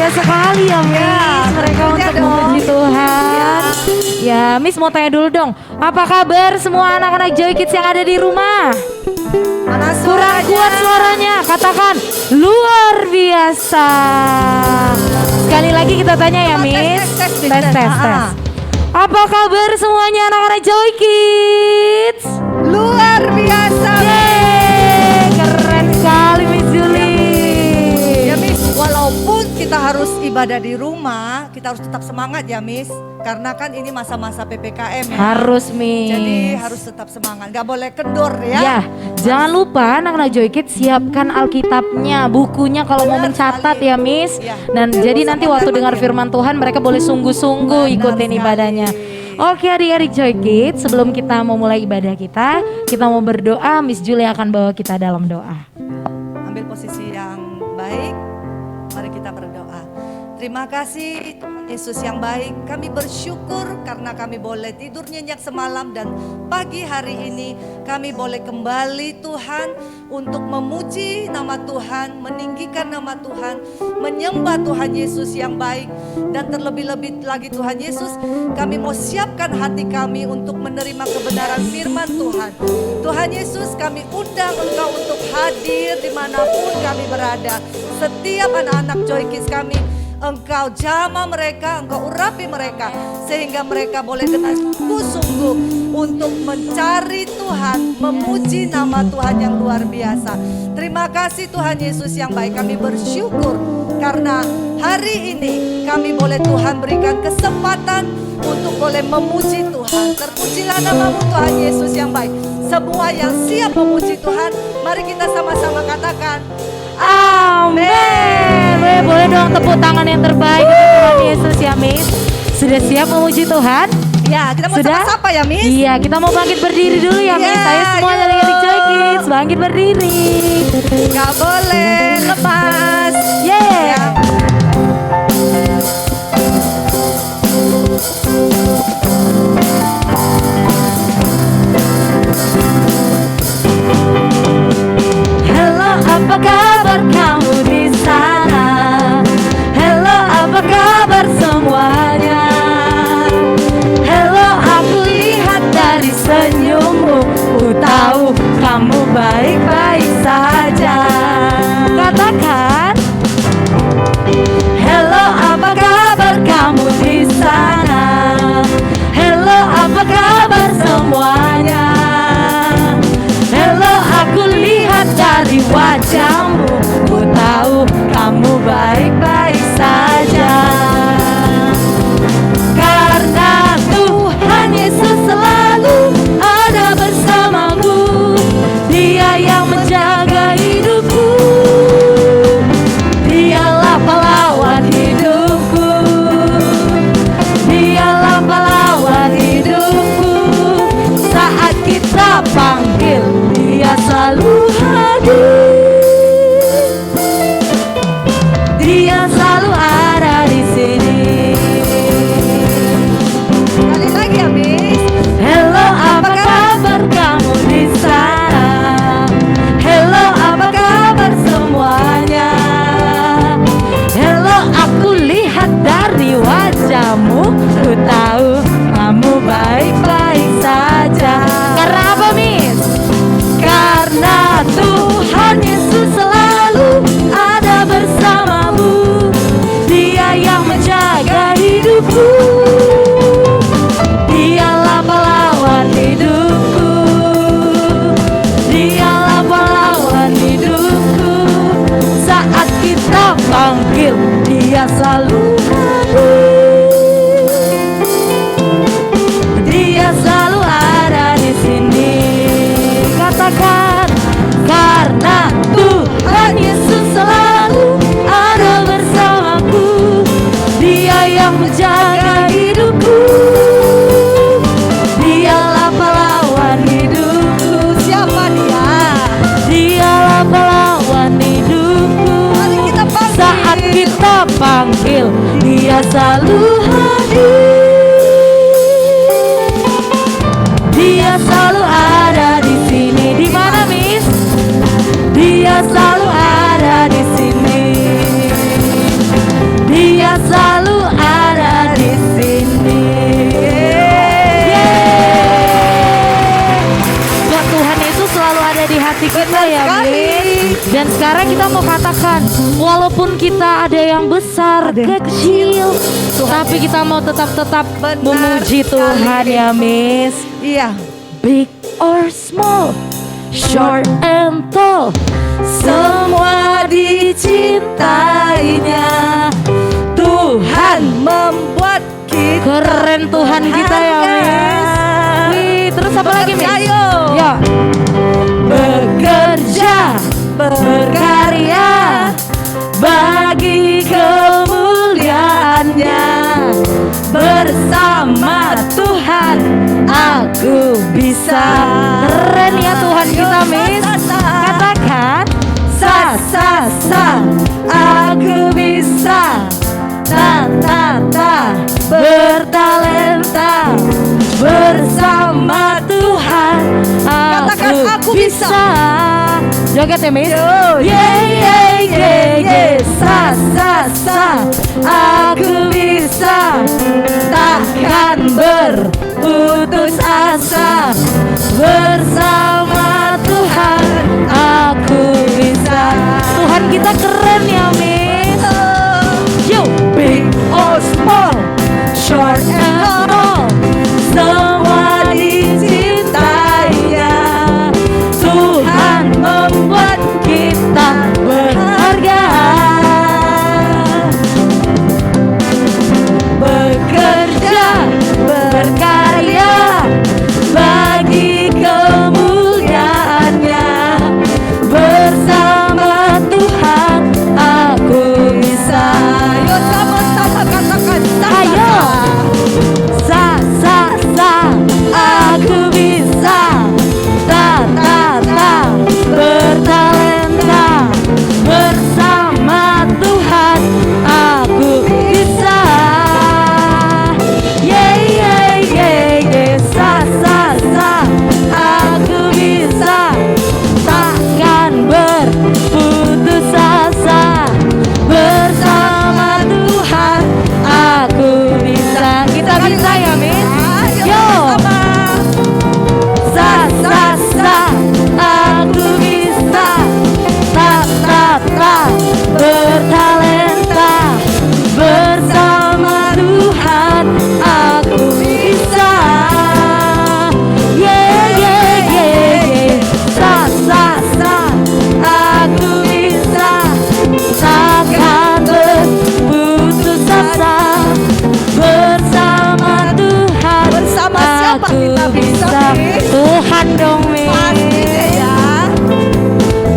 Bangga sekali ya Miss, mereka untuk memuji Tuhan. Ya Miss mau tanya dulu dong, apa kabar semua anak-anak Joy Kids yang ada di rumah? Kurang kuat suaranya, katakan luar biasa. Sekali lagi kita tanya ya Miss. Tes. Apa kabar semuanya anak-anak Joy Kids? Luar biasa. Yeay, keren sekali Miss Julie. Ya Miss, walaupun kita harus ibadah di rumah, kita harus tetap semangat ya Miss. Karena kan ini masa-masa PPKM ya. Harus Miss. Jadi harus tetap semangat, gak boleh kendor ya. Ya, jangan lupa anak-anak Joy Kids siapkan Alkitabnya, bukunya kalau mau mencatat ya Miss. Ya. Dan jadi nanti waktu dengar firman Tuhan mereka boleh sungguh-sungguh ikutin ibadahnya. Oke adik-adik Joy Kids, sebelum kita mau mulai ibadah kita mau berdoa. Miss Julie akan bawa kita dalam doa. Ambil posisi yang baik, mari kita berdoa. Terima kasih Tuhan Yesus yang baik, kami bersyukur karena kami boleh tidur nyenyak semalam dan pagi hari ini kami boleh kembali Tuhan untuk memuji nama Tuhan, meninggikan nama Tuhan, menyembah Tuhan Yesus yang baik. Dan terlebih-lebih lagi Tuhan Yesus, kami mau siapkan hati kami untuk menerima kebenaran firman Tuhan. Tuhan Yesus, kami undang Engkau untuk hadir dimanapun kami berada. Setiap anak-anak Joy Kids kami, Engkau jamah mereka, Engkau urapi mereka, sehingga mereka boleh dengan sungguh-sungguh untuk mencari Tuhan, memuji nama Tuhan yang luar biasa. Terima kasih Tuhan Yesus yang baik, kami bersyukur karena hari ini kami boleh Tuhan berikan kesempatan untuk boleh memuji Tuhan. Terpujilah namamu Tuhan Yesus yang baik. Semua yang siap memuji Tuhan, mari kita sama-sama katakan Amin. Boleh dong tepuk tangan yang terbaik untuk Tuhan Yesus ya Miss. Sudah siap memuji Tuhan? Ya, kita mau Sudah? sapa-sapa ya Miss. Iya, kita mau bangkit berdiri dulu ya Miss. Saya semua dari adik Joy Kids bangkit berdiri. Gak boleh lepas. Yeay. Ya. Halo, apa kabar kamu di sana? Halo, apa kabar semuanya? Halo, aku lihat dari senyummu, ku tahu kamu baik-baik saja. Katakan, halo, apa kabar kamu di sana? Halo, apa kabar semuanya? Halo, aku lihat dari wajahmu, ku tahu kamu baik-baik saja. Karena Tuhan Yesus selalu ada bersamaku, Dia yang menjaga hidupku, Dialah pahlawan hidupku, Dialah pahlawan hidupku. Saat kita panggil, Dia selalu hadir. Dia selalu ada di sini. Sekali lagi ya Miss. Hello, apa kabar kamu di sana? Hello, apa kabar semuanya? Hello, aku lihat dari wajahmu, ku tahu kamu baik-baik saja. Karena apa Miss? Karena Tuhan Yesus selalu ada bersamamu, Dia yang menjaga hidupku, Dialah pahlawan hidupku, Dialah pahlawan hidupku. Saat kita panggil, Dia selalu hadir. Dia selalu ada di sini. Katakan, karena Tuhan Yesus selalu ada bersamaku, Dia yang menjaga hidupku, Dialah pahlawan hidupku. Siapa dia? Dialah pahlawan hidupku. Mari kita panggil. Saat kita panggil, Dia selalu hadir. Dia selalu ada di sini. Di mana Miss? Dia selalu ada di sini. ya Miss. Dan sekarang kita mau katakan, walaupun kita ada yang besar, Ada yang kecil, tapi kita mau tetap Benar memuji Tuhan sekali. ya Miss. Iya. Big or small, short and tall, semua dicintainya. Tuhan Membuat kita keren, Tuhan kita ya Miss. Wih, terus apa lagi Miss? Bekerja, yuk. Ya. Bekerja, berkarya bagi kemuliaannya. Bersama Tuhan aku bisa. Keren ya Tuhan kita Miss. Katakan, aku bisa. Bertalenta bersama Tuhan Katakan, aku bisa. Joget ya Miss. Yo, Aku bisa. Takkan berputus asa. Bersama Tuhan aku bisa. Tuhan kita keren ya Miss. Yo, big or small, short and tall, semua dicintainya. Tuhan membuat kita berharga. Bekerja, berkarya bagi kemuliaannya. Bersama Tuhan aku bisa. Ayo sama-sama katakan Ayo, aku bisa. Bertalenta bersama Tuhan aku bisa. Aku bisa. Takkan berputus asa. Bersama Tuhan aku bisa. Kita bisa ya Miss. Yo, aku bisa. Bertalenta bersama Tuhan aku bisa. Aku bisa. Takkan berputus asa. Bersama Tuhan Bersama siapa aku kita bisa, Miss? Tuhan dong Miss. Pasti deh ya.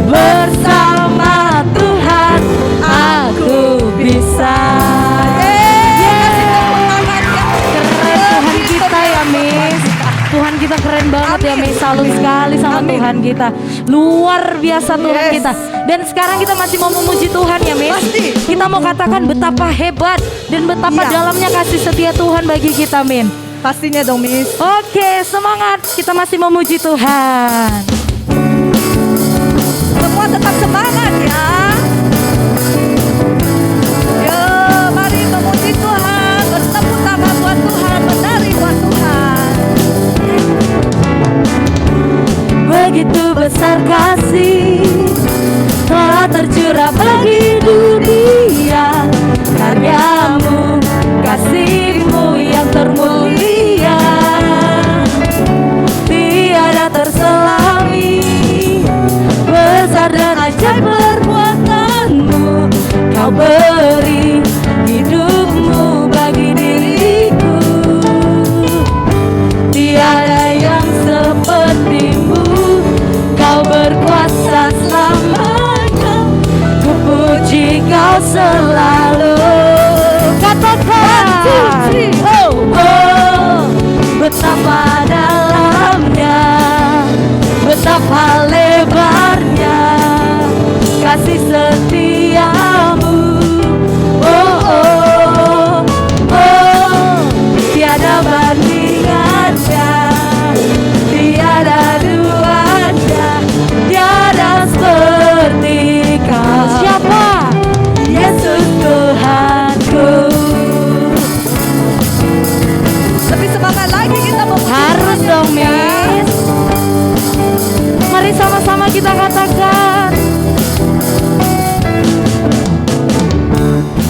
Bersama Tuhan aku bisa. Keren Tuhan kita ya Miss. Tuhan kita keren banget ya Miss. Salut sekali sama Amin. Tuhan kita. Luar biasa Tuhan Yes. kita. Dan sekarang kita masih mau memuji Tuhan ya Miss. Pasti. Kita mau katakan betapa hebat dan betapa Iya. dalamnya kasih setia Tuhan bagi kita Min. Pastinya dong Miss. Oke, semangat. Kita masih memuji Tuhan. Semua tetap semangat ya. Yo, mari memuji Tuhan, bertepuk tangan buat Tuhan, menari buat Tuhan. Begitu besar kasih telah tercurah bagi dunia. Karyamu, kasihmu yang termulia, tiada terselami. Besar dan ajaib perbuatanmu, kau beri hidupmu bagi diriku. Tiada yang sepertimu, kau berkuasa selamanya. Ku puji kau selalu. Katakan, oh, oh, betapa dalamnya, betapa lebarnya kasih setiamu. Oh, oh, oh, tiada bandingannya, tiada duanya, tiada seperti kau. Siapa? Yesus Tuhan. Tuhan.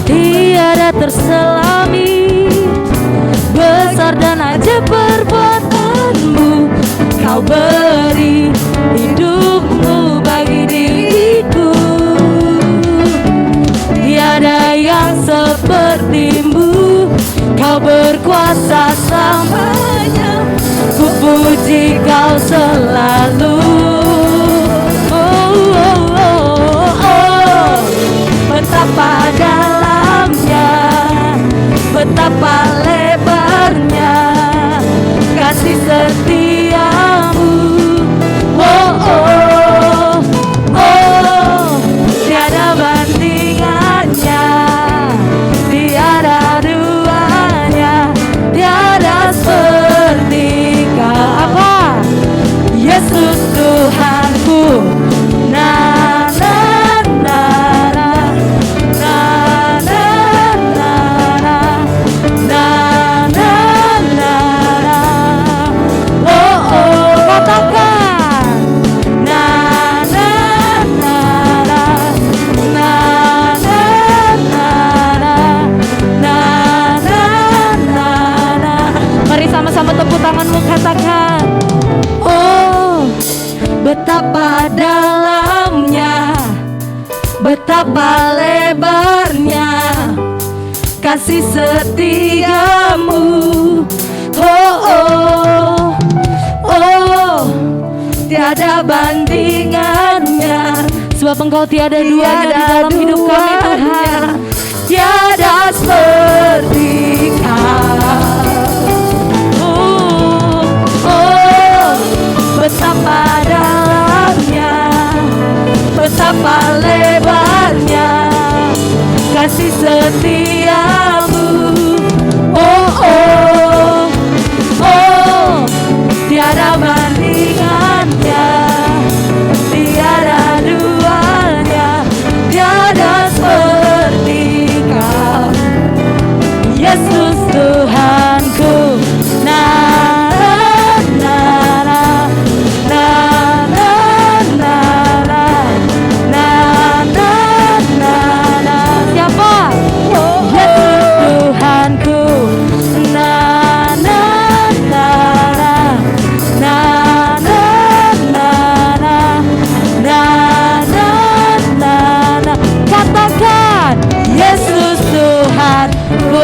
Tiada terselami, besar dan ajaib perbuatanmu. Kau beri hidupmu bagi diriku. Tiada yang sepertimu, kau berkuasa selamanya. Ku puji kau selalu. Betapa dalamnya, betapa lebarnya kasih setiamu. Tiada bandingannya, tiada duanya, tiada seperti kau. Apa? Yesus Tuhanku. Na na na na na na na na na na na. Katakan. Na na na na na na na na na na na. Mari sama-sama tepuk tanganmu, katakan. Oh, betapa dalamnya, betapa lebarnya kasih setiamu. Tiada bandingannya, sebab Engkau tiada duanya di dalam hidup kami Tuhan. Tiada seperti Kau. Betapa dalamnya, betapa lebarnya kasih setiamu. Tiada bandingannya, tiada duanya, tiada seperti Kau. Yesus Tuhanku. Na na na na na na na na na na na. Siapa? Yesus Tuhanku. Na na na na na na na na na na na na. Katakan Yesus Tuhanku.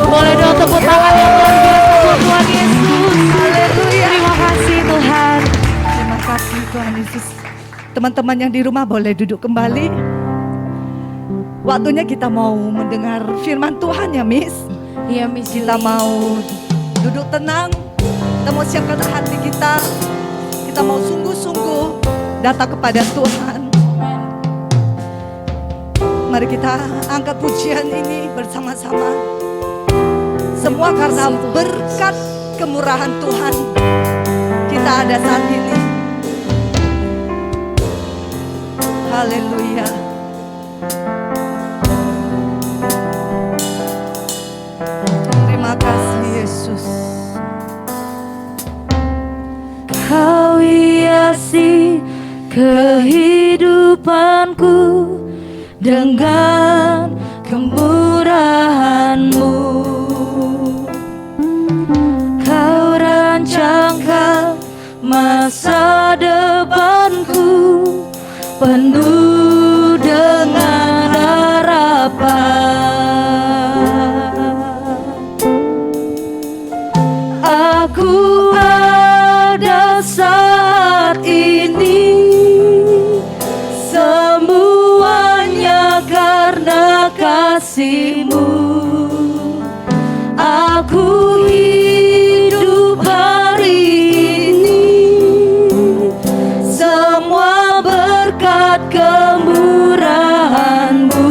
Boleh dong tepuk tangan yang luar biasa buat Tuhan Yesus. Haleluya. Terima kasih Tuhan. Terima kasih Tuhan Yesus. Teman-teman yang di rumah boleh duduk kembali. Waktunya kita mau mendengar firman Tuhan ya Miss. Iya Miss. Kita mau duduk tenang. Kita mau siapkan hati kita. Kita mau sungguh-sungguh datang kepada Tuhan. Mari kita angkat pujian ini bersama-sama. Semua karena berkat kemurahan Tuhan kita ada saat ini. Haleluya. Terima kasih Yesus. Kau hiasi kehidupanku dengan kemurahan-Mu. Kau rancangkan masa depanku penuh dengan harapan. Aku ada saat ini semuanya karena kasih-Mu. Aku hidup hari ini semua berkat kemurahan-Mu.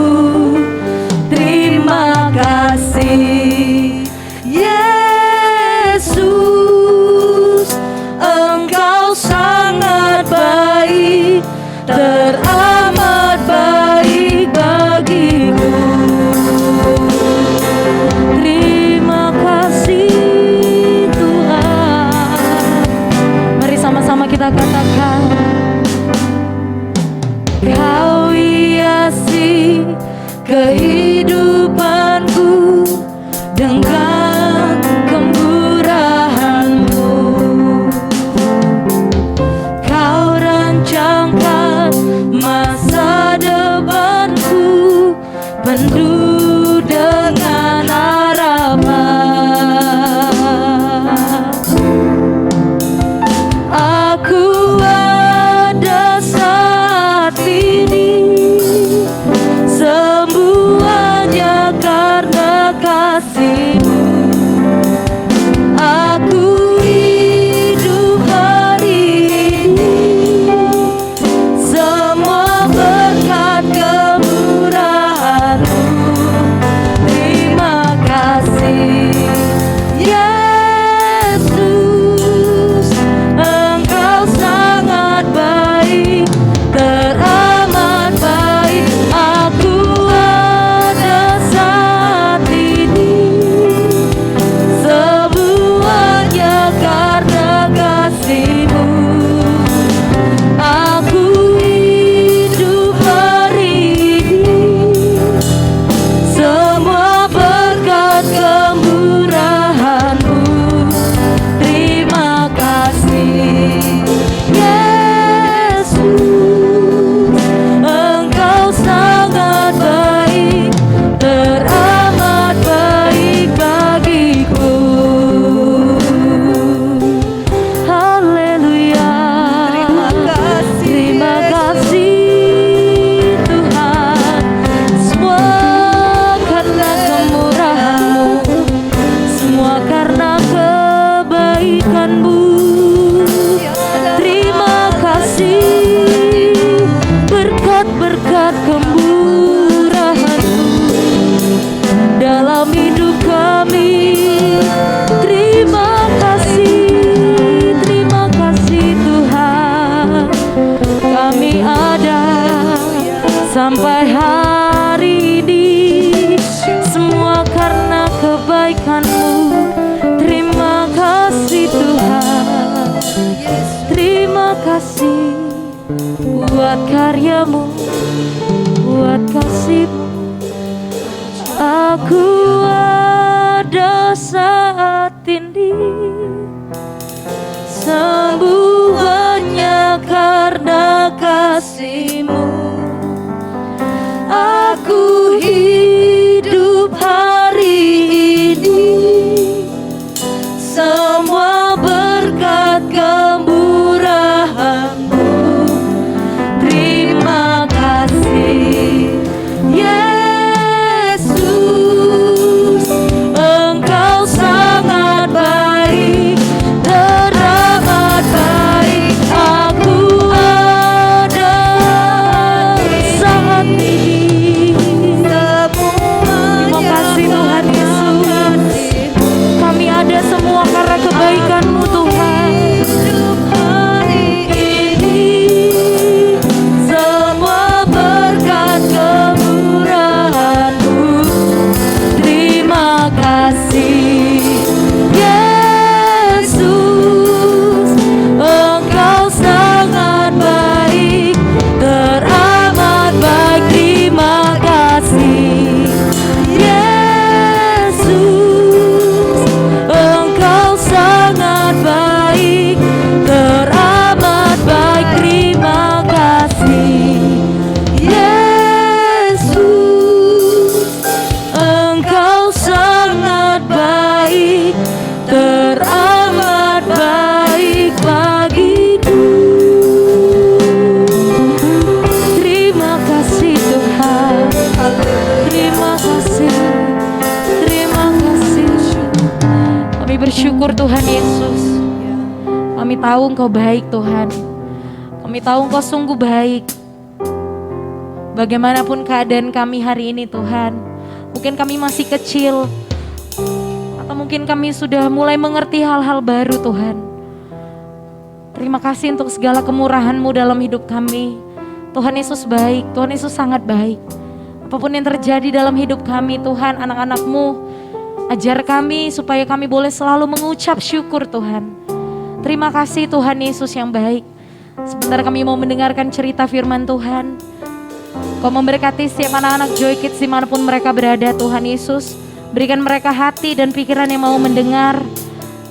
Terima kasih Yesus, Engkau sangat baik, teramat baik bagiku. Terima kasih Tuhan. Mari sama-sama kita katakan. Kau hiasi kehidupanku dengan kemurahan-Mu. Kau rancangkan masa depanku penuh dengan harapan. Aku ada saat ini semuanya karena kasih-Mu. Aku hidup hari ini semua berkat kemurahan-Mu. Terima kasih Yesus, Engkau sangat baik, teramat baik. Aku ada saat ini semuanya karena kasih-Mu. Aku hidup hari ini semua berkat kemurahan-Mu. Terima kasih Yesus, Engkau sangat baik, teramat baik bagiku. Haleluya. Terima kasih, Tuhan, semua karena kemurahan-Mu, semua karena kebaikan-Mu. Terima kasih berkat-berkat kemurahan-Mu dalam hidup kami. Terima kasih Tuhan, kami ada sampai hari ini semua karena kebaikan-Mu. Terima kasih Tuhan, terima kasih buat karya-Mu, buat kasih-Mu. Aku ada saat ini semuanya karena kasih-Mu. Aku hidup hari ini semua berkat kemurahan-Mu. Terima kasih Yesus, Engkau sangat baik, teramat baik. Aku ada saat ini. Terima kasih Tuhan Yesus, kami ada semua karena kebaikan-Mu Tuhan. Hari ini semua berkat kemurahan-Mu. Terima kasih Yesus, Engkau sangat baik, teramat baik. Terima kasih Yesus, Engkau sangat baik, teramat baik. Terima kasih Yesus, Engkau sangat baik, teramat baik bagiku. Terima kasih Tuhan, terima kasih, terima kasih. Kami bersyukur Tuhan Yesus. Kami tahu Engkau baik Tuhan. Kami tahu Engkau sungguh baik. Bagaimanapun keadaan kami hari ini Tuhan, mungkin kami masih kecil, atau mungkin kami sudah mulai mengerti hal-hal baru Tuhan. Terima kasih untuk segala kemurahan-Mu dalam hidup kami. Tuhan Yesus baik, Tuhan Yesus sangat baik. Apapun yang terjadi dalam hidup kami Tuhan, anak-anak-Mu, ajar kami supaya kami boleh selalu mengucap syukur Tuhan. Terima kasih Tuhan Yesus yang baik. Sebentar kami mau mendengarkan cerita firman Tuhan. Kau memberkati setiap anak-anak Joy Kids dimanapun mereka berada Tuhan Yesus. Berikan mereka hati dan pikiran yang mau mendengar,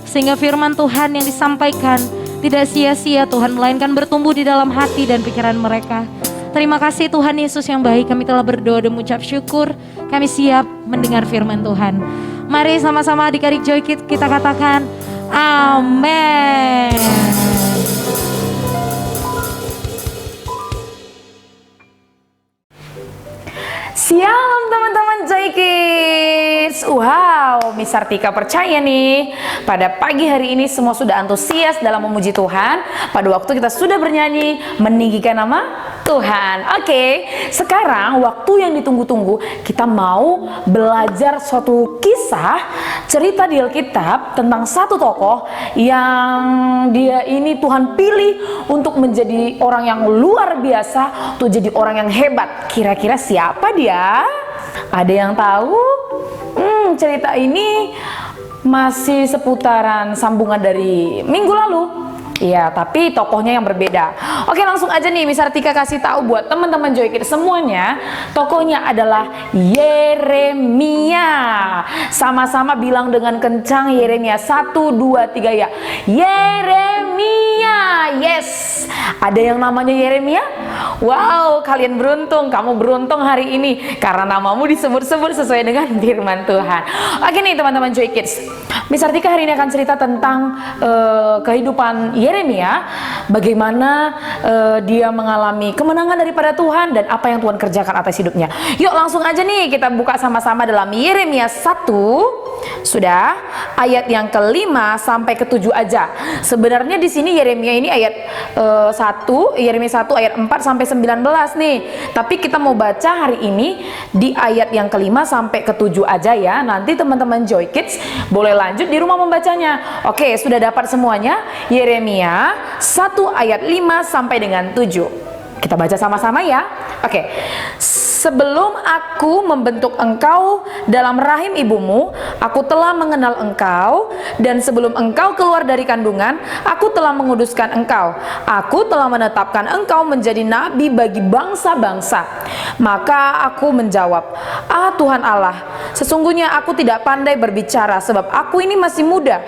sehingga firman Tuhan yang disampaikan tidak sia-sia Tuhan, melainkan bertumbuh di dalam hati dan pikiran mereka. Terima kasih Tuhan Yesus yang baik, kami telah berdoa dan mengucap syukur. Kami siap mendengar firman Tuhan. Mari sama-sama adik-adik Joy Kids kita katakan amin. Shalom teman-teman Joy Kids. Wow, Miss Sartika percaya nih, pada pagi hari ini semua sudah antusias dalam memuji Tuhan. Pada waktu kita sudah bernyanyi meninggikan nama Tuhan. Oke, sekarang waktu yang ditunggu-tunggu, kita mau belajar suatu kisah cerita di Alkitab tentang satu tokoh yang dia ini Tuhan pilih untuk menjadi orang yang luar biasa, untuk jadi orang yang hebat. Kira-kira siapa dia? Ada yang tahu? Cerita ini masih seputaran sambungan dari minggu lalu. Iya, tapi tokohnya yang berbeda. Oke, langsung aja nih Miss Sartika kasih tahu buat teman-teman Joy Kids semuanya. Tokohnya adalah Yeremia. Sama-sama bilang dengan kencang Yeremia 1, 2, 3 ya. Yeremia. Yes. Ada yang namanya Yeremia? Wow, kalian beruntung. Kamu beruntung hari ini karena namamu disebut-sebut sesuai dengan firman Tuhan. Oke nih teman-teman Joy Kids. Miss Sartika hari ini akan cerita tentang kehidupan Yeremia, bagaimana dia mengalami kemenangan daripada Tuhan dan apa yang Tuhan kerjakan atas hidupnya. Yuk langsung aja nih kita buka sama-sama dalam Yeremia 1, sudah ayat yang ke-5 sampai ke-7 aja. Sebenarnya di sini Yeremia ini ayat 1, Yeremia 1 ayat 4 sampai 19 nih. Tapi kita mau baca hari ini di ayat yang ke-5 sampai ke-7 aja ya. Nanti teman-teman Joy Kids boleh lanjut di rumah membacanya. Oke, sudah dapat semuanya? Yeremia 1 ayat 5 sampai dengan 7. Kita baca sama-sama ya. Oke. Sebelum aku membentuk engkau dalam rahim ibumu, aku telah mengenal engkau, dan sebelum engkau keluar dari kandungan, aku telah menguduskan engkau. Aku telah menetapkan engkau menjadi nabi bagi bangsa-bangsa. Maka aku menjawab, "Ah Tuhan Allah, sesungguhnya aku tidak pandai berbicara sebab aku ini masih muda."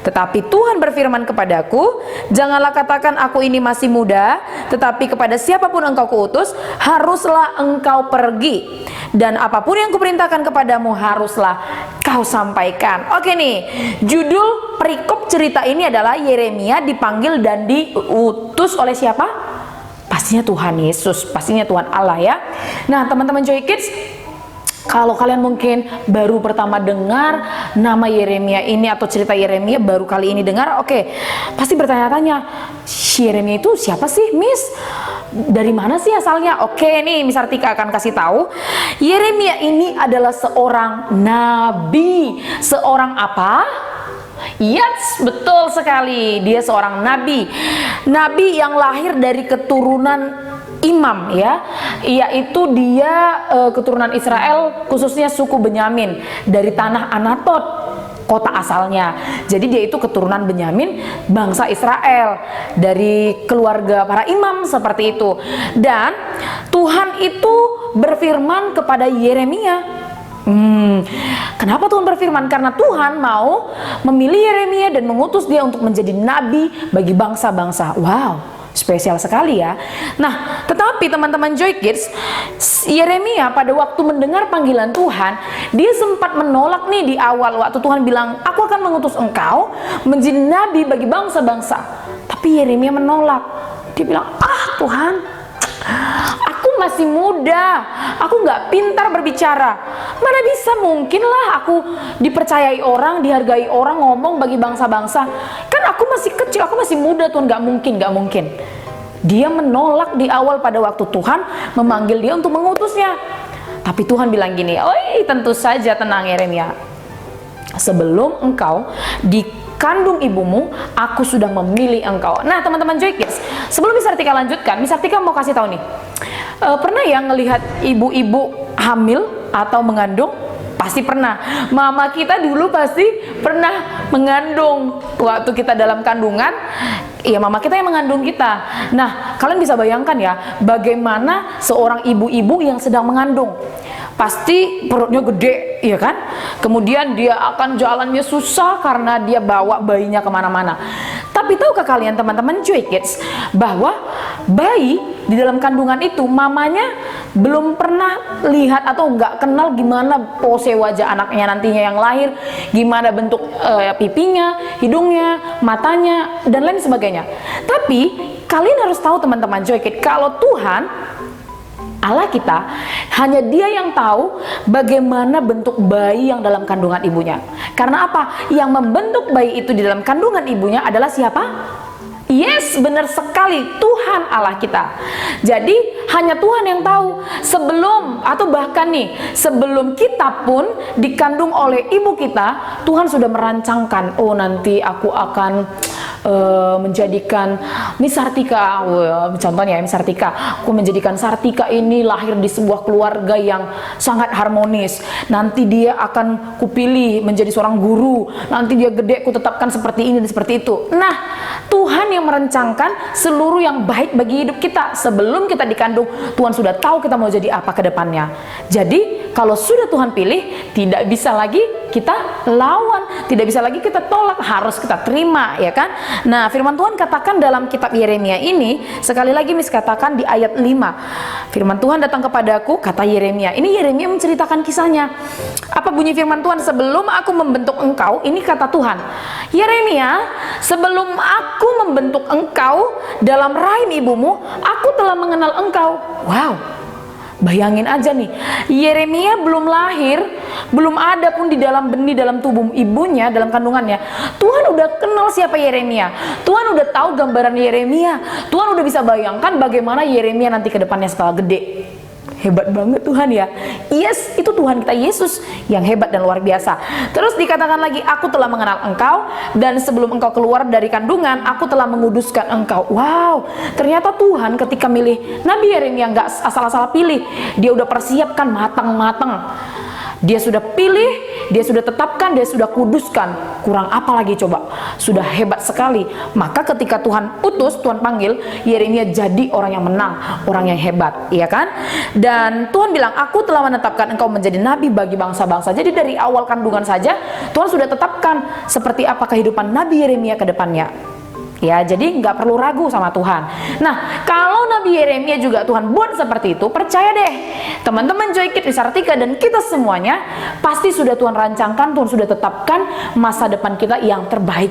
Tetapi Tuhan berfirman kepadaku, "Janganlah katakan aku ini masih muda, tetapi kepada siapapun engkau kuutus, haruslah engkau pergi, dan apapun yang kuperintahkan kepadamu haruslah kau sampaikan." Oke nih, judul perikop cerita ini adalah Yeremia dipanggil dan diutus oleh siapa? Pastinya Tuhan Yesus, pastinya Tuhan Allah ya. Nah teman-teman Joy Kids, kalau kalian mungkin baru pertama dengar nama Yeremia ini atau cerita Yeremia baru kali ini dengar, oke, pasti bertanya-tanya, Yeremia itu siapa sih, Miss? Dari mana sih asalnya? Oke nih, Miss Sartika akan kasih tahu. Yeremia ini adalah seorang nabi. Seorang apa? Yes, betul sekali. Dia seorang nabi. Nabi yang lahir dari keturunan imam ya, yaitu dia keturunan Israel, khususnya suku Benyamin dari tanah Anatot, kota asalnya. Jadi dia itu keturunan Benyamin, bangsa Israel, dari keluarga para imam seperti itu. Dan Tuhan itu berfirman kepada Yeremia. Kenapa Tuhan berfirman? Karena Tuhan mau memilih Yeremia dan mengutus dia untuk menjadi nabi bagi bangsa-bangsa. Wow, spesial sekali ya. Nah, tetapi teman-teman Joy Kids, Yeremia pada waktu mendengar panggilan Tuhan, dia sempat menolak nih di awal waktu Tuhan bilang, "Aku akan mengutus engkau menjadi nabi bagi bangsa-bangsa." Tapi Yeremia menolak. Dia bilang, "Ah Tuhan, aku masih muda, aku nggak pintar berbicara. Mana bisa mungkin lah aku dipercayai orang, dihargai orang ngomong bagi bangsa-bangsa. Kan aku masih kecil, aku masih muda Tuhan, nggak mungkin, nggak mungkin." Dia menolak di awal pada waktu Tuhan memanggil dia untuk mengutusnya. Tapi Tuhan bilang gini, "Oi, tentu saja tenang Yeremia. Sebelum engkau di kandung ibumu, aku sudah memilih engkau." Nah teman-teman Joy Kids, sebelum Miss Sartika lanjutkan, Miss Sartika mau kasih tahu nih, pernah ya ngelihat ibu-ibu hamil atau mengandung? Pasti pernah. Mama kita dulu pasti pernah mengandung. Waktu kita dalam kandungan, Iya, mama kita yang mengandung kita. Nah, kalian bisa bayangkan ya, bagaimana seorang ibu-ibu yang sedang mengandung. Pasti perutnya gede, ya kan? Kemudian dia akan jalannya susah karena dia bawa bayinya kemana-mana. Tapi tahukah kalian teman-teman Joy Kids, bahwa bayi di dalam kandungan itu mamanya belum pernah lihat atau nggak kenal gimana pose wajah anaknya nantinya yang lahir, gimana bentuk pipinya, hidungnya, matanya, dan lain sebagainya. Tapi kalian harus tahu teman-teman Joy Kids, kalau Tuhan Allah kita, hanya Dia yang tahu bagaimana bentuk bayi yang dalam kandungan ibunya. Karena apa? Yang membentuk bayi itu di dalam kandungan ibunya adalah siapa? Yes, benar sekali, Tuhan Allah kita. Jadi hanya Tuhan yang tahu. Sebelum atau bahkan nih, sebelum kita pun dikandung oleh ibu kita, Tuhan sudah merancangkan, oh nanti aku akan menjadikan Miss Sartika, contohnya Miss Sartika, aku menjadikan Sartika ini lahir di sebuah keluarga yang sangat harmonis. Nanti dia akan kupilih menjadi seorang guru, nanti dia gede ku tetapkan seperti ini dan seperti itu. Nah, Tuhan yang merencangkan seluruh yang baik bagi hidup kita. Sebelum kita dikandung, Tuhan sudah tahu kita mau jadi apa ke depannya. Jadi kalau sudah Tuhan pilih, tidak bisa lagi kita lawan, tidak bisa lagi kita tolak, harus kita terima, ya kan? Nah, firman Tuhan katakan dalam kitab Yeremia ini, sekali lagi Miss katakan di ayat 5, firman Tuhan datang kepadaku, kata Yeremia. Ini Yeremia menceritakan kisahnya. Apa bunyi firman Tuhan? Sebelum aku membentuk engkau, ini kata Tuhan, Yeremia, sebelum aku membentuk engkau dalam rahim ibumu, aku telah mengenal engkau. Wow, bayangin aja nih, Yeremia belum lahir, belum ada pun di dalam benih dalam tubuh ibunya, dalam kandungannya, Tuhan udah kenal siapa Yeremia. Tuhan udah tahu gambaran Yeremia. Tuhan udah bisa bayangkan bagaimana Yeremia nanti ke depannya setelah gede. Hebat banget Tuhan ya. Yes, itu Tuhan kita Yesus yang hebat dan luar biasa. Terus dikatakan lagi, aku telah mengenal engkau, dan sebelum engkau keluar dari kandungan, aku telah menguduskan engkau. Wow, ternyata Tuhan ketika milih Nabi Yeremia nggak asal-asal pilih. Dia udah persiapkan matang-matang. Dia sudah pilih, dia sudah tetapkan, dia sudah kuduskan. Kurang apa lagi coba? Sudah hebat sekali. Maka ketika Tuhan utus, Tuhan panggil, Yeremia jadi orang yang menang, orang yang hebat, iya kan? Dan Tuhan bilang, aku telah menetapkan engkau menjadi nabi bagi bangsa-bangsa. Jadi dari awal kandungan saja, Tuhan sudah tetapkan seperti apa kehidupan Nabi Yeremia ke depannya. Ya, jadi nggak perlu ragu sama Tuhan. Nah, kalau Nabi Yeremia juga Tuhan buat seperti itu, percaya deh, teman-teman Joy Kids, Miss Sartika, dan kita semuanya pasti sudah Tuhan rancangkan, Tuhan sudah tetapkan masa depan kita yang terbaik.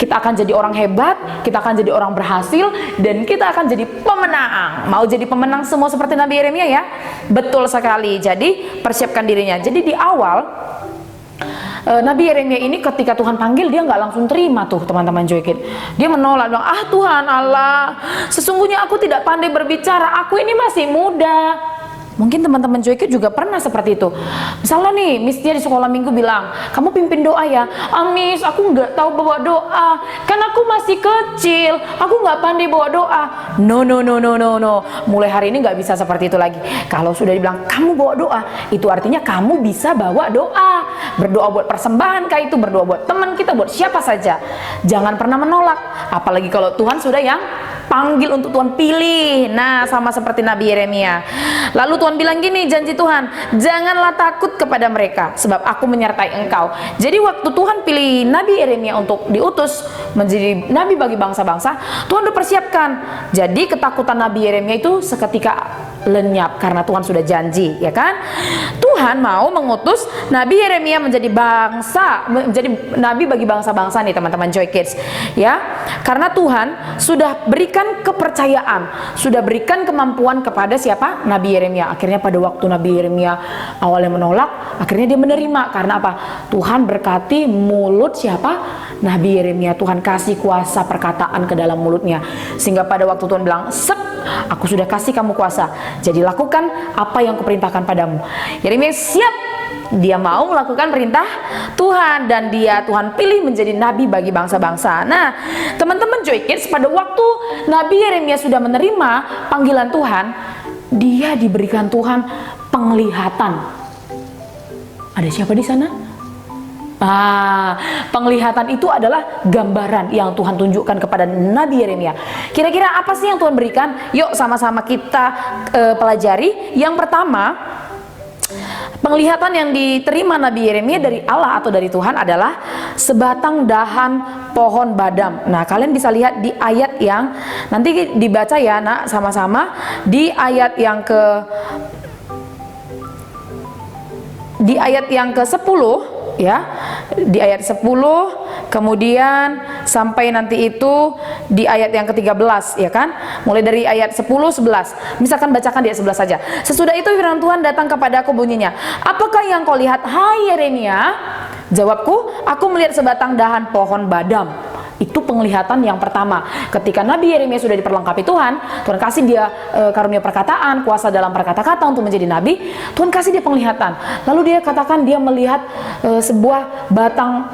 Kita akan jadi orang hebat, kita akan jadi orang berhasil, dan kita akan jadi pemenang. Mau jadi pemenang semua seperti Nabi Yeremia ya? Betul sekali. Jadi persiapkan dirinya. Jadi di awal Nabi Yeremia ini ketika Tuhan panggil, dia nggak langsung terima tuh teman-teman Joy Kids. Dia menolak, bilang, ah Tuhan Allah, sesungguhnya aku tidak pandai berbicara, aku ini masih muda. Mungkin teman-teman Joy Kids juga pernah seperti itu. Misalnya nih, Missnya di sekolah minggu bilang, kamu pimpin doa ya. Ah Miss, aku nggak tahu bawa doa, kan aku masih kecil, aku nggak pandai bawa doa. No. Mulai hari ini nggak bisa seperti itu lagi. Kalau sudah dibilang kamu bawa doa, itu artinya kamu bisa bawa doa. Berdoa buat persembahan, kayak itu berdoa buat teman kita, buat siapa saja. Jangan pernah menolak. Apalagi kalau Tuhan sudah yang panggil untuk Tuhan pilih. Nah, sama seperti Nabi Yeremia. Lalu Tuhan bilang gini, janji Tuhan, janganlah takut kepada mereka, sebab aku menyertai engkau. Jadi waktu Tuhan pilih Nabi Yeremia untuk diutus menjadi nabi bagi bangsa-bangsa, Tuhan udah persiapkan. Jadi ketakutan Nabi Yeremia itu seketika lenyap karena Tuhan sudah janji, ya kan? Tuhan mau mengutus Nabi Yeremia menjadi bangsa, menjadi nabi bagi bangsa-bangsa nih teman-teman Joy Kids, ya. Karena Tuhan sudah berikan kepercayaan, sudah berikan kemampuan kepada siapa? Nabi Yeremia. Akhirnya pada waktu Nabi Yeremia awalnya menolak, akhirnya dia menerima. Karena apa? Tuhan berkati mulut siapa? Nabi Yeremia. Tuhan kasih kuasa perkataan ke dalam mulutnya, sehingga pada waktu Tuhan bilang, sep, aku sudah kasih kamu kuasa, jadi lakukan apa yang kuperintahkan padamu. Yeremia siap, dia mau melakukan perintah Tuhan, dan dia Tuhan pilih menjadi nabi bagi bangsa-bangsa. Nah, teman-teman Joy Kids, pada waktu Nabi Yeremia sudah menerima panggilan Tuhan, dia diberikan Tuhan penglihatan. Ada siapa di sana? Penglihatan itu adalah gambaran yang Tuhan tunjukkan kepada Nabi Yeremia. Kira-kira apa sih yang Tuhan berikan? Yuk sama-sama kita pelajari. Yang pertama, penglihatan yang diterima Nabi Yeremia dari Allah atau dari Tuhan adalah sebatang dahan pohon badam. Nah, kalian bisa lihat di ayat yang nanti dibaca ya, Nak, sama-sama di ayat yang ke-10 ya. Di ayat 10, kemudian sampai nanti itu di ayat yang ke-13 ya kan. Mulai dari ayat 10, 11. Misalkan bacakan di ayat 11 saja. Sesudah itu firman Tuhan datang kepadaku bunyinya, "Apakah yang kau lihat, hai Yeremia?" Jawabku, "Aku melihat sebatang dahan pohon badam." Itu penglihatan yang pertama. Ketika Nabi Yeremia sudah diperlengkapi Tuhan kasih dia karunia perkataan, kuasa dalam berkata-kata untuk menjadi nabi. Tuhan kasih dia penglihatan. Lalu dia katakan dia melihat sebatang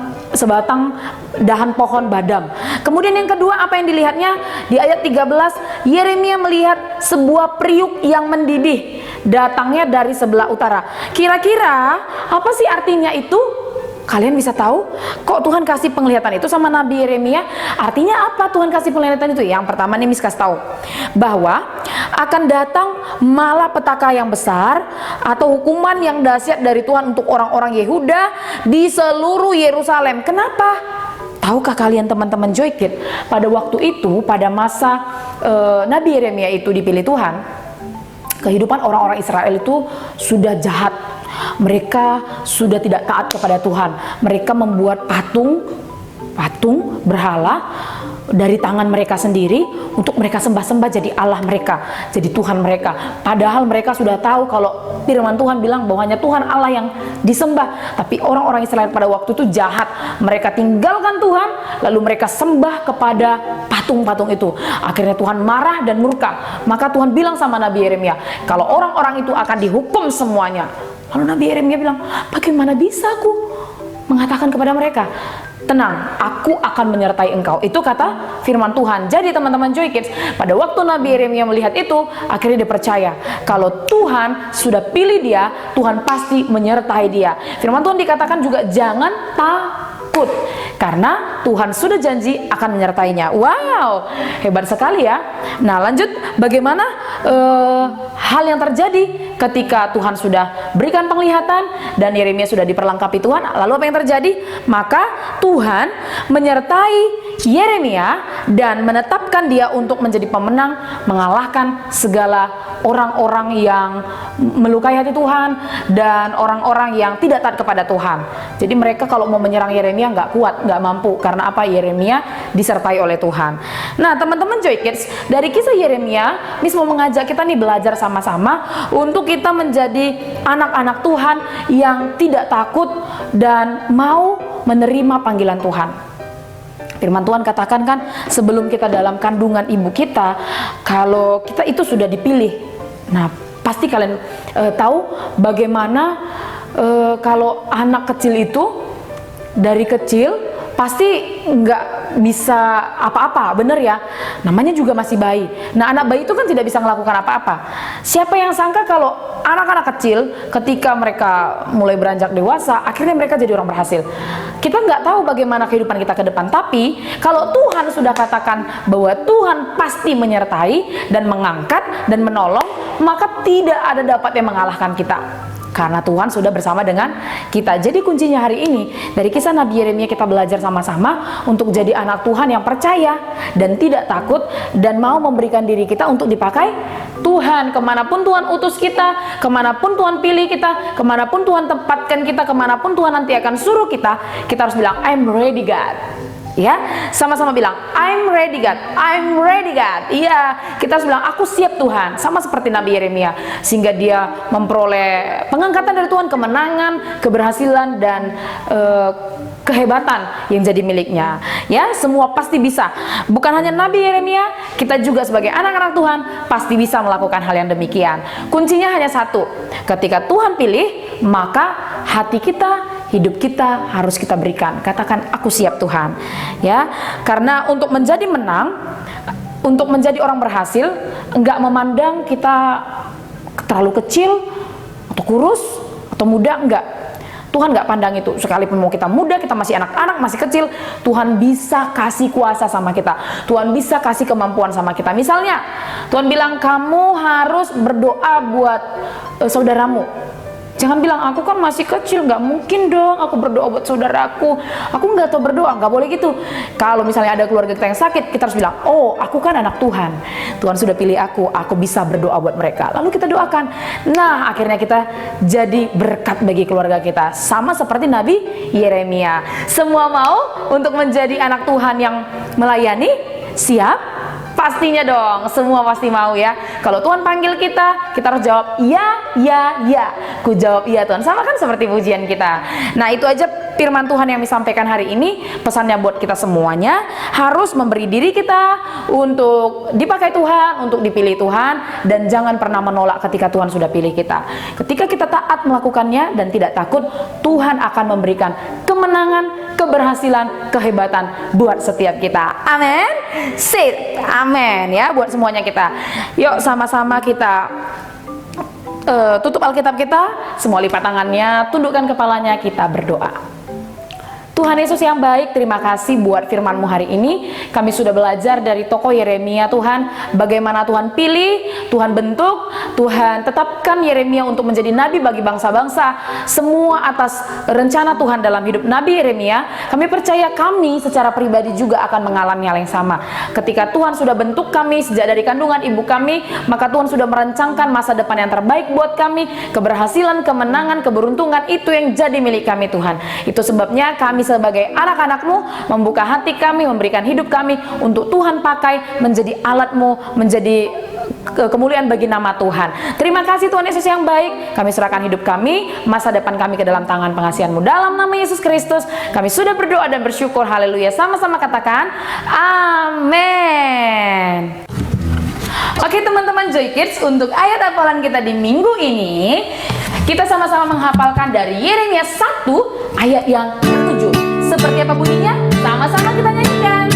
dahan pohon badam. Kemudian yang kedua, apa yang dilihatnya? Di ayat 13, Yeremia melihat sebuah periuk yang mendidih, datangnya dari sebelah utara. Kira-kira apa sih artinya itu? Kalian bisa tahu kok Tuhan kasih penglihatan itu sama Nabi Yeremia? Artinya apa Tuhan kasih penglihatan itu? Yang pertama nih, Miss kasih tahu bahwa akan datang malapetaka yang besar atau hukuman yang dahsyat dari Tuhan untuk orang-orang Yehuda di seluruh Yerusalem. Kenapa? Tahukah kalian teman-teman Joy Kids, pada waktu itu, pada masa Nabi Yeremia itu dipilih Tuhan, kehidupan orang-orang Israel itu sudah jahat. Mereka sudah tidak taat kepada Tuhan. Mereka membuat patung berhala dari tangan mereka sendiri untuk mereka sembah-sembah jadi Allah mereka, jadi Tuhan mereka. Padahal mereka sudah tahu kalau firman Tuhan bilang bahwa hanya Tuhan Allah yang disembah. Tapi orang-orang Israel pada waktu itu jahat. Mereka tinggalkan Tuhan, lalu mereka sembah kepada patung-patung itu. Akhirnya Tuhan marah dan murka. Maka Tuhan bilang sama Nabi Yeremia, kalau orang-orang itu akan dihukum semuanya. Lalu Nabi Yeremia bilang, bagaimana bisa aku mengatakan kepada mereka, tenang, aku akan menyertai engkau. Itu kata firman Tuhan. Jadi teman-teman Joy Kids, pada waktu Nabi Yeremia melihat itu, akhirnya dia percaya kalau Tuhan sudah pilih dia, Tuhan pasti menyertai dia. Firman Tuhan dikatakan juga jangan takut, karena Tuhan sudah janji akan menyertainya. Wow, hebat sekali ya. Nah, lanjut, bagaimana hal yang terjadi ketika Tuhan sudah berikan penglihatan dan Yeremia sudah diperlengkapi Tuhan? Lalu apa yang terjadi? Maka Tuhan menyertai Yeremia dan menetapkan dia untuk menjadi pemenang, mengalahkan segala orang-orang yang melukai hati Tuhan dan orang-orang yang tidak taat kepada Tuhan. Jadi mereka kalau mau menyerang Yeremia nggak kuat, nggak mampu. Karena apa? Yeremia disertai oleh Tuhan. Nah, teman-teman Joy Kids, dari kisah Yeremia, Miss mau mengajak kita nih belajar sama-sama untuk kita menjadi anak-anak Tuhan yang tidak takut dan mau menerima panggilan Tuhan. Firman Tuhan katakan kan, sebelum kita dalam kandungan ibu kita, kalau kita itu sudah dipilih. Nah, pasti kalian tahu bagaimana kalau anak kecil itu dari kecil pasti nggak bisa apa-apa, bener ya? Namanya juga masih bayi. Nah, anak bayi itu kan tidak bisa melakukan apa-apa. Siapa yang sangka kalau anak-anak kecil ketika mereka mulai beranjak dewasa, akhirnya mereka jadi orang berhasil. Kita nggak tahu bagaimana kehidupan kita ke depan, tapi kalau Tuhan sudah katakan bahwa Tuhan pasti menyertai dan mengangkat dan menolong, maka tidak ada dapat yang mengalahkan kita. Karena Tuhan sudah bersama dengan kita. Jadi kuncinya hari ini dari kisah Nabi Yeremia kita belajar sama-sama untuk jadi anak Tuhan yang percaya dan tidak takut dan mau memberikan diri kita untuk dipakai Tuhan. Kemanapun Tuhan utus kita, kemanapun Tuhan pilih kita, kemanapun Tuhan tempatkan kita, kemanapun Tuhan nanti akan suruh kita, kita harus bilang I'm ready God. Ya, sama-sama bilang I'm ready God, I'm ready God. Iya, kita harus bilang aku siap Tuhan, sama seperti Nabi Yeremia, sehingga dia memperoleh pengangkatan dari Tuhan, kemenangan, keberhasilan dan kehebatan yang jadi miliknya. Ya, semua pasti bisa. Bukan hanya Nabi Yeremia, kita juga sebagai anak-anak Tuhan pasti bisa melakukan hal yang demikian. Kuncinya hanya satu, ketika Tuhan pilih, maka hati kita, hidup kita harus kita berikan. Katakan aku siap Tuhan. Ya, karena untuk menjadi menang, untuk menjadi orang berhasil, enggak memandang kita terlalu kecil atau kurus atau muda, enggak. Tuhan nggak pandang itu, sekalipun mau kita muda, kita masih anak-anak, masih kecil, Tuhan bisa kasih kuasa sama kita, Tuhan bisa kasih kemampuan sama kita. Misalnya Tuhan bilang kamu harus berdoa buat saudaramu. Jangan bilang aku kan masih kecil, nggak mungkin dong aku berdoa buat saudaraku, aku nggak tahu berdoa. Nggak boleh gitu. Kalau misalnya ada keluarga kita yang sakit, kita harus bilang, oh aku kan anak Tuhan, Tuhan sudah pilih aku bisa berdoa buat mereka. Lalu kita doakan. Nah akhirnya kita jadi berkat bagi keluarga kita. Sama seperti Nabi Yeremia. Semua mau untuk menjadi anak Tuhan yang melayani? Siap? Pastinya dong, semua pasti mau ya. Kalau Tuhan panggil kita harus jawab ya, ya, ya. Ku jawab iya Tuhan. Sama kan seperti pujian kita. Nah itu aja firman Tuhan yang disampaikan hari ini. Pesannya buat kita semuanya, harus memberi diri kita untuk dipakai Tuhan, untuk dipilih Tuhan. Dan jangan pernah menolak ketika Tuhan sudah pilih kita. Ketika kita taat melakukannya dan tidak takut, Tuhan akan memberikan kemenangan, keberhasilan, kehebatan buat setiap kita. Amin. Say amin ya buat semuanya kita. Yuk sama-sama kita tutup Alkitab kita, semua lipat tangannya, tundukkan kepalanya, kita berdoa. Tuhan Yesus yang baik, terima kasih buat firman-Mu hari ini. Kami sudah belajar dari tokoh Yeremia Tuhan, bagaimana Tuhan pilih, Tuhan bentuk, Tuhan tetapkan Yeremia untuk menjadi nabi bagi bangsa-bangsa. Semua atas rencana Tuhan dalam hidup Nabi Yeremia. Kami percaya kami secara pribadi juga akan mengalami hal yang sama. Ketika Tuhan sudah bentuk kami sejak dari kandungan ibu kami, maka Tuhan sudah merancangkan masa depan yang terbaik buat kami. Keberhasilan, kemenangan, keberuntungan itu yang jadi milik kami Tuhan. Itu sebabnya kami sebagai anak-anak-Mu membuka hati kami, memberikan hidup kami untuk Tuhan pakai menjadi alat-Mu, menjadi kemuliaan bagi nama Tuhan. Terima kasih Tuhan Yesus yang baik. Kami serahkan hidup kami, masa depan kami ke dalam tangan pengasihan-Mu. Dalam nama Yesus Kristus kami sudah berdoa dan bersyukur. Haleluya. Sama-sama katakan amin. Oke teman-teman Joy Kids, untuk ayat hafalan kita di minggu ini, kita sama-sama menghafalkan dari Yeremia 1 ayat yang ke-7. Seperti apa bunyinya? Sama-sama kita nyanyikan.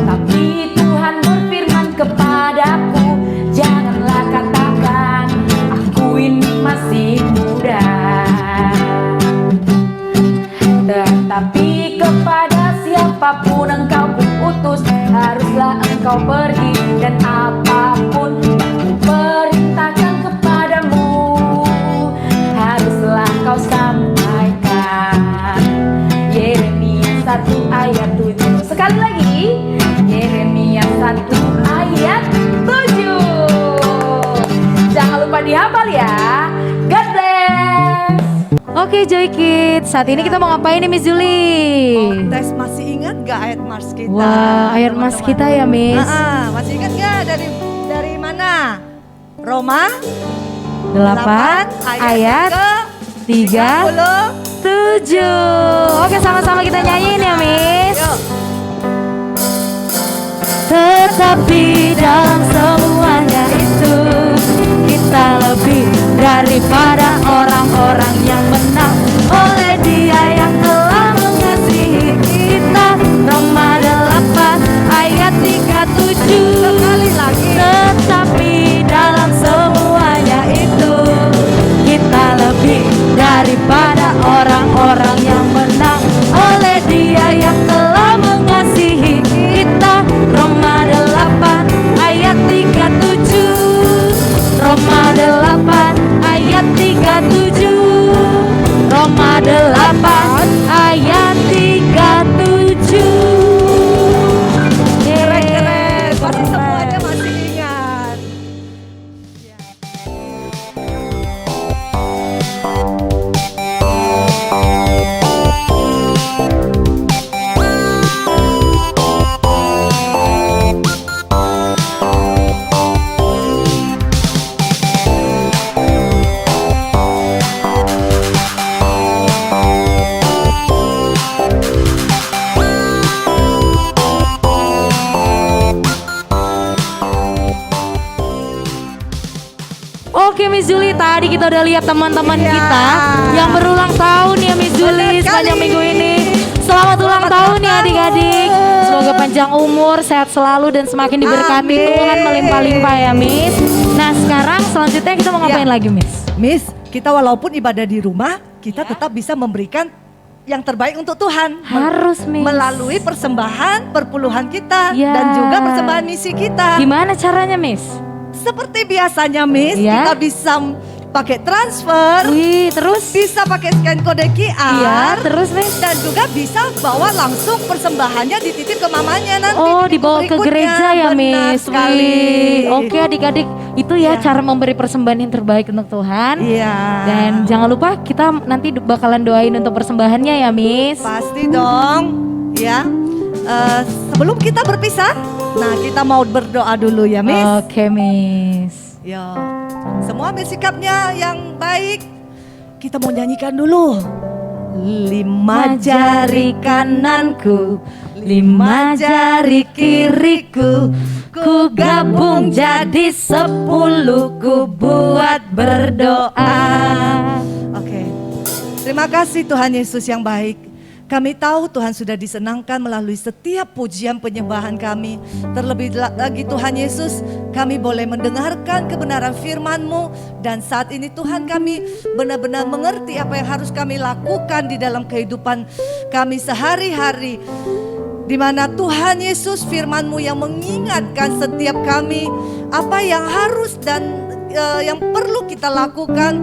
Tapi Tuhan berfirman kepadaku, janganlah katakan, aku ini masih muda. Tetapi kepada siapapun engkau kuutus, haruslah engkau pergi, dan apapun yang kuperintahkan kepadamu, haruslah kau sampaikan. Yeremia 1 ayat 7. Sekali lagi, Yeremia 1 ayat 7. Jangan lupa dihafal ya. God bless. Oke Joy Kids, saat ini kita mau ngapain nih Miss Julie? Tes masih ingat gak ayat Mars kita? Wah, ayat Mas kita ya Miss. Masih ingat gak dari mana? Roma 8 ayat 37. Oke, sama-sama kita nyanyiin ya Miss. Yuk. Tetapi dalam semuanya itu, kita lebih daripada orang-orang yang menang oleh Dia yang telah mengasihi kita. Roma 8 ayat 37. Sekali lagi. Tetapi dalam semuanya itu, kita lebih daripada orang-orang yang menang oleh Dia yang telah mengasihi kita. Roma 8 ayat 37. Roma 8 ayat 37. Roma 8 ayat 37. Keren-keren. Pasti semuanya masih ingat. Oke Miss Julie, tadi kita udah lihat teman-teman kita yang berulang tahun ya Miss Julie sepanjang minggu ini. Selamat ulang tahun ya adik-adik. Semoga panjang umur, sehat selalu dan semakin diberkati Amin. Tuhan melimpah-limpah ya Miss. Nah sekarang selanjutnya kita mau ngapain Tambahin lagi Miss. Miss, kita walaupun ibadah di rumah, kita tetap bisa memberikan yang terbaik untuk Tuhan. Harus Miss. Melalui persembahan, perpuluhan kita, Ya. dan juga persembahan misi kita. Gimana caranya Miss? Seperti biasanya Miss, Ya. kita bisa pakai transfer, Wih, terus? bisa pakai scan kode QR, Iya, terus Miss. dan juga bisa bawa langsung persembahannya dititip ke mamanya nanti. Oh, di minggu dibawa ke berikutnya. gereja ya Benar Miss. sekali. Wih, oke adik-adik, itu ya Iya. cara memberi persembahan yang terbaik untuk Tuhan. Iya. Dan jangan lupa kita nanti bakalan doain untuk persembahannya ya Miss. Pasti dong, ya. Sebelum kita berpisah, nah kita mau berdoa dulu ya Miss. Oke Miss. Ya, semua ambil sikapnya yang baik. Kita mau nyanyikan dulu. 5 jari kananku, 5 jari kiriku, ku gabung jadi 10, ku buat berdoa. Oke, terima kasih Tuhan Yesus yang baik. Kami tahu Tuhan sudah disenangkan melalui setiap pujian penyembahan kami. Terlebih lagi Tuhan Yesus, kami boleh mendengarkan kebenaran firman-Mu. Dan saat ini Tuhan, kami benar-benar mengerti apa yang harus kami lakukan di dalam kehidupan kami sehari-hari. Di mana Tuhan Yesus firman-Mu yang mengingatkan setiap kami apa yang harus dan yang perlu kita lakukan,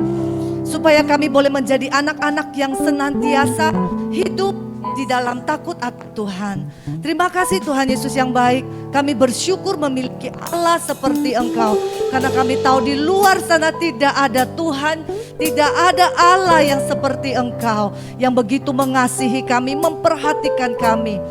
supaya kami boleh menjadi anak-anak yang senantiasa hidup di dalam takut akan Tuhan. Terima kasih Tuhan Yesus yang baik. Kami bersyukur memiliki Allah seperti Engkau. Karena kami tahu di luar sana tidak ada Tuhan, tidak ada Allah yang seperti Engkau, yang begitu mengasihi kami, memperhatikan kami.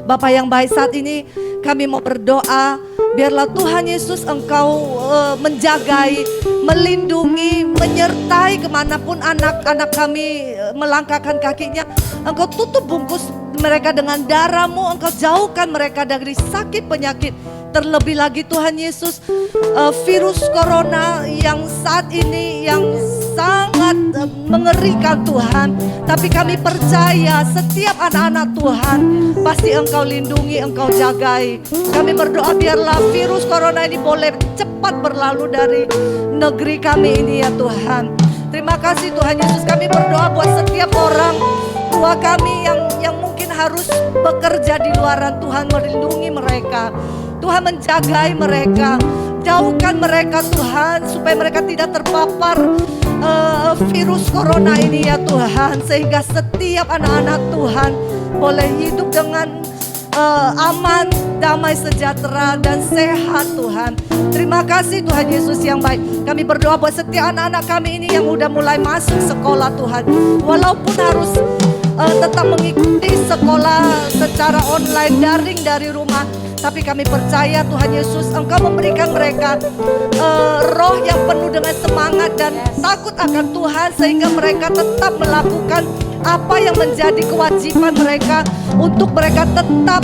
Bapak yang baik, saat ini kami mau berdoa, biarlah Tuhan Yesus Engkau menjagai, melindungi, menyertai kemanapun anak-anak kami melangkahkan kakinya. Engkau tutup bungkus mereka dengan darah-Mu, Engkau jauhkan mereka dari sakit penyakit. Terlebih lagi Tuhan Yesus, virus corona yang saat ini yang sangat mengerikan Tuhan. Tapi kami percaya setiap anak-anak Tuhan pasti Engkau lindungi, Engkau jagai. Kami berdoa biarlah virus corona ini boleh cepat berlalu dari negeri kami ini ya Tuhan. Terima kasih Tuhan Yesus, kami berdoa buat setiap orang tua kami yang mungkin harus bekerja di luaran. Tuhan melindungi mereka, Tuhan menjagai mereka, jauhkan mereka Tuhan, supaya mereka tidak terpapar virus corona ini ya Tuhan. Sehingga setiap anak-anak Tuhan boleh hidup dengan aman, damai, sejahtera, dan sehat Tuhan. Terima kasih Tuhan Yesus yang baik. Kami berdoa buat setiap anak-anak kami ini yang udah mulai masuk sekolah Tuhan. Walaupun harus tetap mengikuti sekolah secara online, daring dari rumah, tapi kami percaya Tuhan Yesus Engkau memberikan mereka roh yang penuh dengan semangat dan takut akan Tuhan, sehingga mereka tetap melakukan apa yang menjadi kewajiban mereka, untuk mereka tetap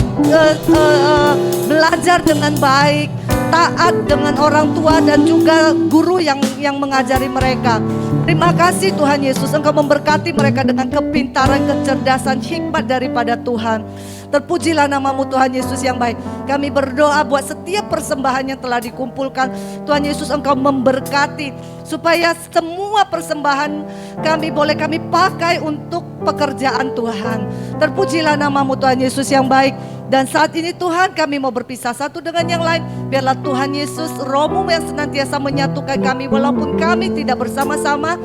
belajar dengan baik, taat dengan orang tua dan juga guru yang mengajari mereka. Terima kasih Tuhan Yesus, Engkau memberkati mereka dengan kepintaran, kecerdasan, hikmat daripada Tuhan. Terpujilah nama-Mu Tuhan Yesus yang baik. Kami berdoa buat setiap persembahan yang telah dikumpulkan. Tuhan Yesus Engkau memberkati, supaya semua persembahan kami boleh kami pakai untuk pekerjaan Tuhan. Terpujilah nama-Mu Tuhan Yesus yang baik. Dan saat ini Tuhan, kami mau berpisah satu dengan yang lain. Biarlah Tuhan Yesus, Roh-Mu yang senantiasa menyatukan kami walaupun kami tidak bersama-sama.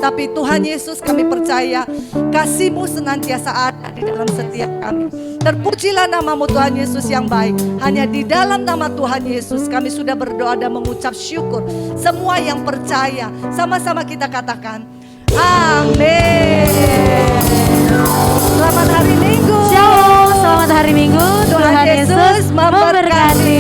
Tapi Tuhan Yesus, kami percaya kasih-Mu senantiasa ada di dalam setiap kami. Terpujilah nama-Mu Tuhan Yesus yang baik. Hanya di dalam nama Tuhan Yesus kami sudah berdoa dan mengucap syukur. Semua yang percaya, sama-sama kita katakan amin. Selamat hari Minggu. Shalom, selamat hari Minggu. Tuhan Yesus memberkati.